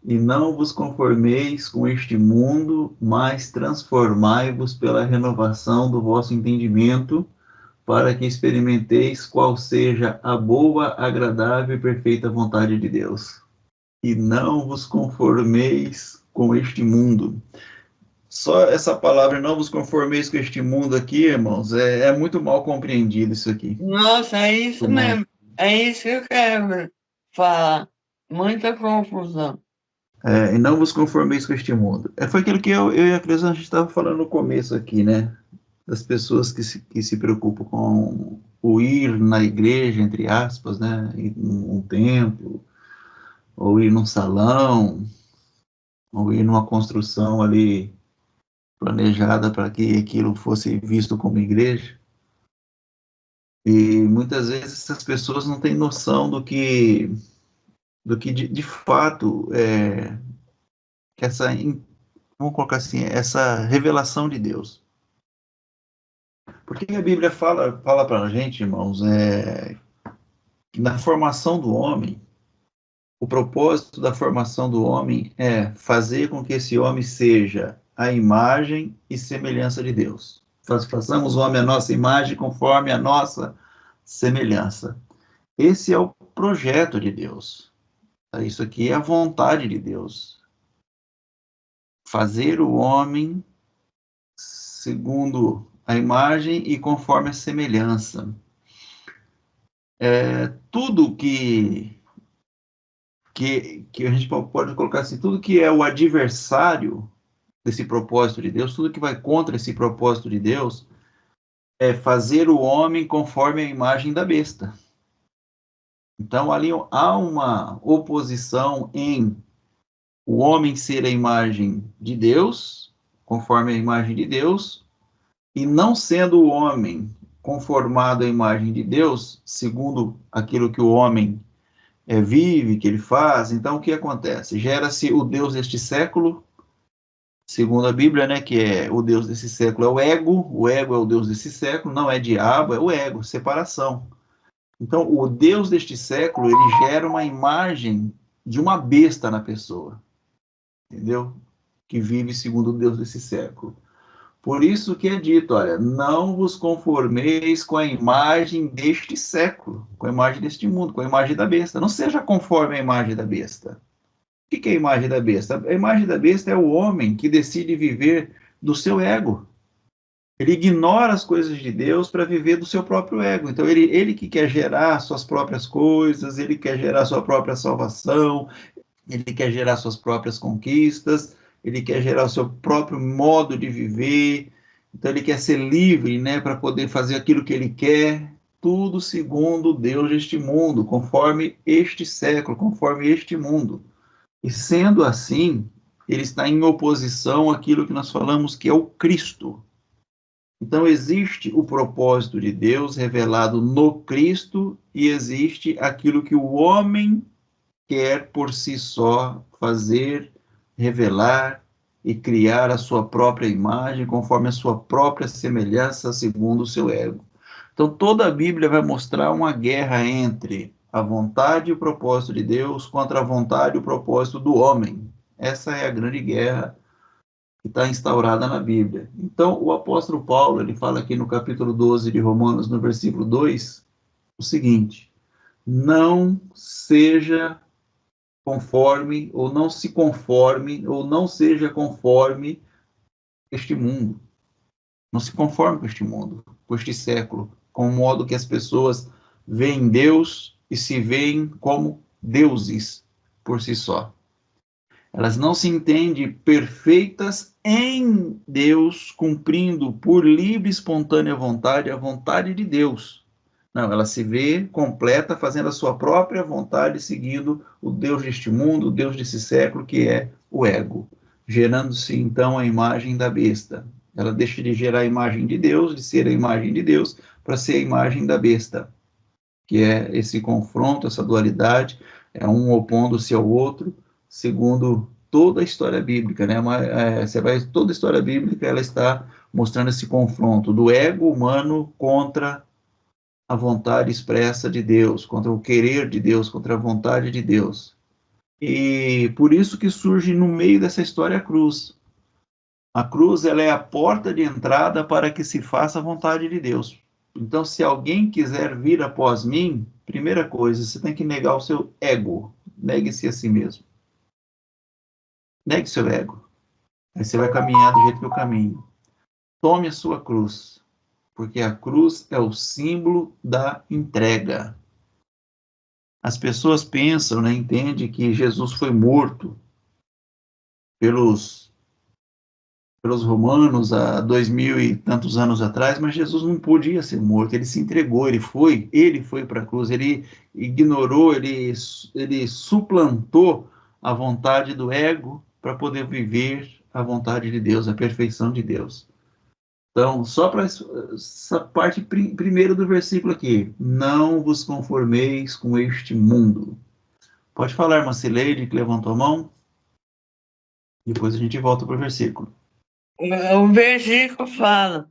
E não vos conformeis com este mundo, mas transformai-vos pela renovação do vosso entendimento, para que experimenteis qual seja a boa, agradável e perfeita vontade de Deus. E não vos conformeis com este mundo. Só essa palavra, não vos conformeis com este mundo aqui, irmãos, é muito mal compreendido isso aqui. Nossa, é isso Muito mal. mesmo. É isso que eu quero falar. Muita confusão. E não vos conformeis com este mundo. Foi aquilo que eu e a Cris, a gente estava falando no começo aqui, né? Das pessoas que se preocupam com o ir na igreja, entre aspas, né? Ir num templo, ou ir num salão, ou ir numa construção ali planejada para que aquilo fosse visto como igreja. E muitas vezes essas pessoas não têm noção do que de fato que vamos colocar assim, essa revelação de Deus. Porque a Bíblia fala para a gente, irmãos, que na formação do homem, o propósito da formação do homem é fazer com que esse homem seja a imagem e semelhança de Deus. Façamos o homem a nossa imagem conforme a nossa semelhança. Esse é o projeto de Deus. Isso aqui é a vontade de Deus. Fazer o homem segundo a imagem e conforme a semelhança. Tudo que a gente pode colocar assim, tudo que é o adversário desse propósito de Deus, tudo que vai contra esse propósito de Deus, é fazer o homem conforme a imagem da besta. Então, ali há uma oposição em o homem ser a imagem de Deus, conforme a imagem de Deus, e não sendo o homem conformado à imagem de Deus, segundo aquilo que o homem vive, que ele faz. Então, o que acontece? Gera-se o Deus deste século, segundo a Bíblia, né, que é o Deus desse século é o ego é o Deus desse século, não é diabo, é o ego, separação. Então, o Deus deste século, ele gera uma imagem de uma besta na pessoa, entendeu? Que vive segundo o Deus desse século. Por isso que é dito, olha, não vos conformeis com a imagem deste século, com a imagem deste mundo, com a imagem da besta. Não seja conforme a imagem da besta. O que é a imagem da besta? A imagem da besta é o homem que decide viver do seu ego. Ele ignora as coisas de Deus para viver do seu próprio ego. Então, ele que quer gerar suas próprias coisas, ele quer gerar sua própria salvação, ele quer gerar suas próprias conquistas, ele quer gerar o seu próprio modo de viver. Então, ele quer ser livre, né, para poder fazer aquilo que ele quer, tudo segundo Deus deste mundo, conforme este século, conforme este mundo. E sendo assim, ele está em oposição àquilo que nós falamos que é o Cristo. Então, existe o propósito de Deus revelado no Cristo e existe aquilo que o homem quer por si só fazer, revelar e criar a sua própria imagem conforme a sua própria semelhança, segundo o seu ego. Então, toda a Bíblia vai mostrar uma guerra entre a vontade e o propósito de Deus contra a vontade e o propósito do homem. Essa é a grande guerra que está instaurada na Bíblia. Então, o apóstolo Paulo, ele fala aqui no capítulo 12 de Romanos, no versículo 2, o seguinte: não seja conforme, ou não se conforme, ou não seja conforme este mundo. Não se conforme com este mundo, com este século, com o modo que as pessoas veem Deus e se veem como deuses por si só. Elas não se entendem perfeitas em Deus, cumprindo por livre e espontânea vontade a vontade de Deus. Não, ela se vê completa, fazendo a sua própria vontade, seguindo o Deus deste mundo, o Deus desse século, que é o ego, gerando-se então a imagem da besta. Ela deixa de gerar a imagem de Deus, de ser a imagem de Deus, para ser a imagem da besta, que é esse confronto, essa dualidade, é um opondo-se ao outro, segundo toda a história bíblica, né? Você vai, toda a história bíblica, ela está mostrando esse confronto do ego humano contra a vontade expressa de Deus, contra o querer de Deus, contra a vontade de Deus. E por isso que surge no meio dessa história a cruz. A cruz, ela é a porta de entrada para que se faça a vontade de Deus. Então, se alguém quiser vir após mim, primeira coisa, você tem que negar o seu ego. Negue-se a si mesmo. Negue seu ego. Aí você vai caminhar do jeito que eu caminho. Tome a sua cruz, porque a cruz é o símbolo da entrega. As pessoas pensam, né, entendem que Jesus foi morto pelos romanos há 2000 e tantos anos atrás, mas Jesus não podia ser morto, ele se entregou, ele foi para a cruz, ele ignorou, ele suplantou a vontade do ego para poder viver a vontade de Deus, a perfeição de Deus. Então, só para essa parte primeira do versículo aqui, não vos conformeis com este mundo. Pode falar, irmã Cileide, que levantou a mão? Depois a gente volta para o versículo. O versículo fala: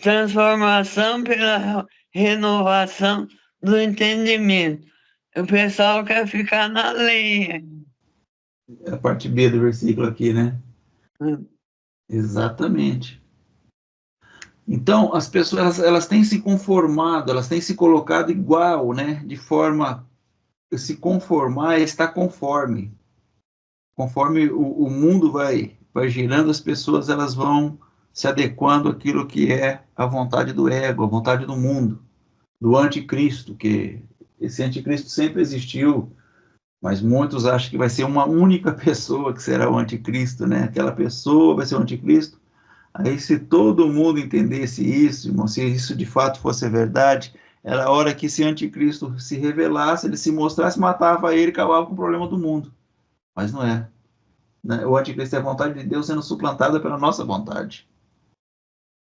transformação pela renovação do entendimento. O pessoal quer ficar na lei. É a parte B do versículo aqui, né? Hum. Exatamente. Então, as pessoas elas têm se conformado, elas têm se colocado igual, né? De forma se conformar é estar conforme. Conforme o mundo vai girando, as pessoas elas vão se adequando àquilo que é a vontade do ego, a vontade do mundo, do anticristo, que esse anticristo sempre existiu, mas muitos acham que vai ser uma única pessoa que será o anticristo, né? Aquela pessoa vai ser o anticristo. Aí, se todo mundo entendesse isso, irmão, se isso de fato fosse verdade, era a hora que esse anticristo se revelasse, ele se mostrasse, matava ele e acabava com o problema do mundo. Mas não é. Né? O anticristo é a vontade de Deus sendo suplantada pela nossa vontade.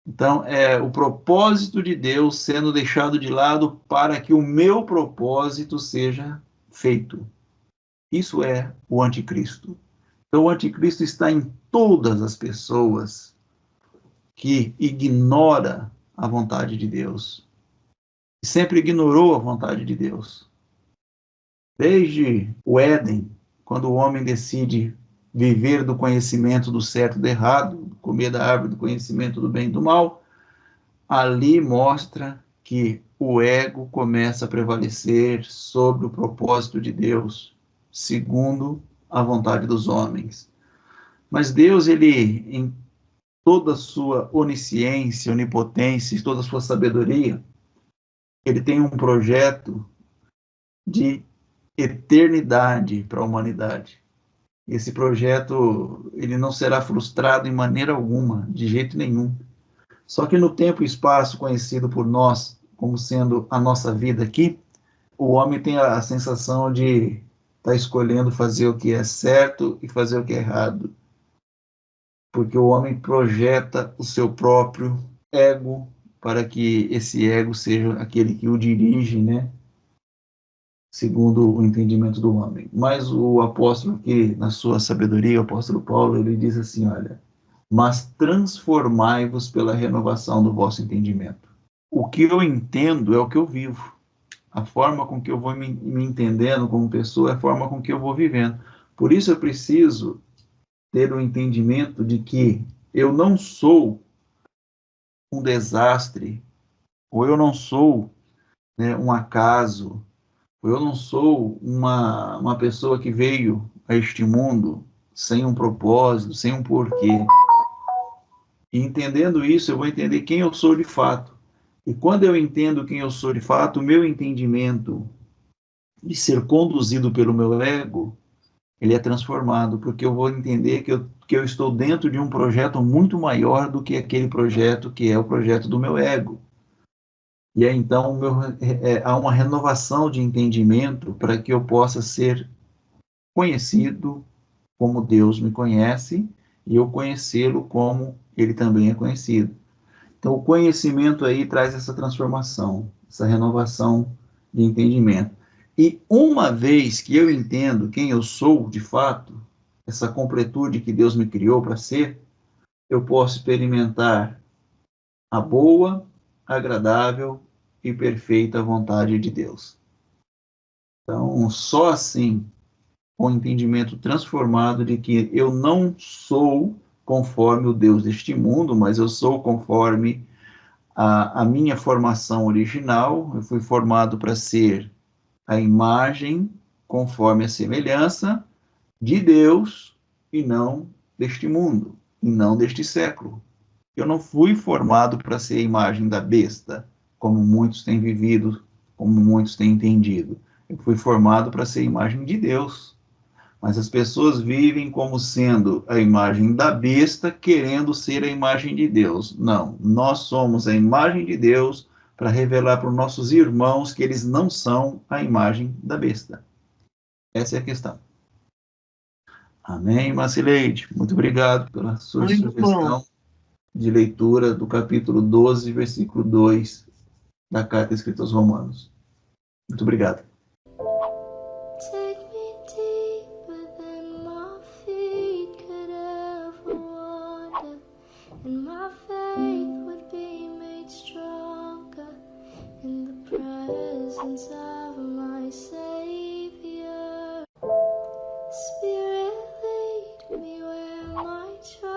Então, é o propósito de Deus sendo deixado de lado para que o meu propósito seja feito. Isso é o anticristo. Então, o anticristo está em todas as pessoas que ignora a vontade de Deus. Sempre ignorou a vontade de Deus. Desde o Éden, quando o homem decide viver do conhecimento do certo e do errado, comer da árvore do conhecimento do bem e do mal, ali mostra que o ego começa a prevalecer sobre o propósito de Deus, segundo a vontade dos homens. Mas Deus, ele, em toda a sua onisciência, onipotência, toda a sua sabedoria, ele tem um projeto de eternidade para a humanidade. Esse projeto, ele não será frustrado em maneira alguma, de jeito nenhum. Só que no tempo e espaço conhecido por nós como sendo a nossa vida aqui, o homem tem a sensação de estar escolhendo fazer o que é certo e fazer o que é errado. Porque o homem projeta o seu próprio ego para que esse ego seja aquele que o dirige, né? Segundo o entendimento do homem. Mas o apóstolo que, na sua sabedoria, o apóstolo Paulo, ele diz assim, olha, mas transformai-vos pela renovação do vosso entendimento. O que eu entendo é o que eu vivo. A forma com que eu vou me entendendo como pessoa é a forma com que eu vou vivendo. Por isso eu preciso ter o entendimento de que eu não sou um desastre, ou eu não sou, né, um acaso, ou eu não sou uma pessoa que veio a este mundo sem um propósito, sem um porquê. E entendendo isso, eu vou entender quem eu sou de fato. E quando eu entendo quem eu sou de fato, o meu entendimento de ser conduzido pelo meu ego, ele é transformado, porque eu vou entender que eu estou dentro de um projeto muito maior do que aquele projeto que é o projeto do meu ego. E aí, então, há uma renovação de entendimento para que eu possa ser conhecido como Deus me conhece e eu conhecê-lo como ele também é conhecido. Então, o conhecimento aí traz essa transformação, essa renovação de entendimento. E uma vez que eu entendo quem eu sou de fato, essa completude que Deus me criou para ser, eu posso experimentar a boa, agradável e perfeita vontade de Deus. Então, só assim, com o entendimento transformado de que eu não sou conforme o Deus deste mundo, mas eu sou conforme a minha formação original. Eu fui formado para ser a imagem conforme a semelhança de Deus e não deste mundo, e não deste século. Eu não fui formado para ser a imagem da besta, como muitos têm vivido, como muitos têm entendido. Eu fui formado para ser a imagem de Deus. Mas as pessoas vivem como sendo a imagem da besta, querendo ser a imagem de Deus. Não, nós somos a imagem de Deus para revelar para os nossos irmãos que eles não são a imagem da besta. Essa é a questão. Amém, Macileide? Muito obrigado pela sua Muito bom. sugestão de leitura do capítulo 12, versículo 2 da carta escrita aos Romanos. Muito obrigado. Take me deeper than my feet could ever wander, and my faith would be made stronger in the presence of my Savior. Spirit, lead me where my trust